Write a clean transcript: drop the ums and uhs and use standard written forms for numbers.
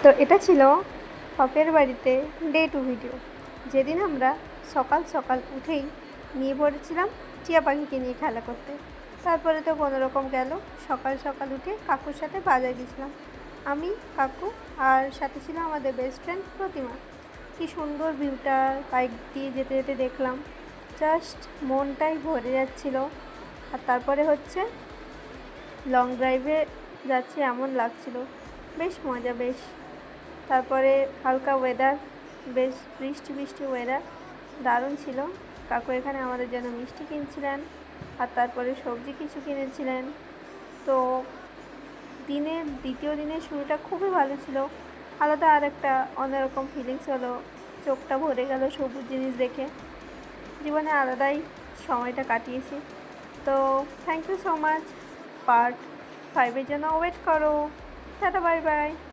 তো এটা ছিল বাপের বাড়িতে ডে 2 ভিডিও, যেদিন আমরা সকাল সকাল উঠেই নিয়ে পড়েছিলাম টিয়া পাখিকে নিয়ে খেলা করতে। তারপরে তো কোনো রকম গেল, সকাল সকাল উঠে কাকুর সাথে বাজারে গেছিলাম, আমি, কাকু আর সাথে ছিল আমাদের বেস্ট ফ্রেন্ড প্রতিমা। কি সুন্দর ভিউটা বাইক দিয়ে যেতে যেতে দেখলাম, জাস্ট মনটাই ভরে যাচ্ছিল। আর তারপরে হচ্ছে লং ড্রাইভে যাচ্ছি এমন লাগছিল, বেশ মজা। তারপরে হালকা ওয়েদার, বেশ বৃষ্টি বৃষ্টি ওয়েদার, দারুণ ছিল। কাকু এখানে আমাদের জন্য মিষ্টি কিনছিলেন আর তারপরে সবজি কিছু কিনেছিলেন। তো দ্বিতীয় দিনের শুরুটা খুবই ভালো ছিল, আলাদা আর একটা অন্যরকম ফিলিংস হলো, চোখটা ভরে গেল সবুজ জিনিস দেখে। জীবনে আলাদাই সময়টা কাটিয়েছি। তো thank you so much. Part 5-এর জন্য ওয়েট করো। Tata, bye by.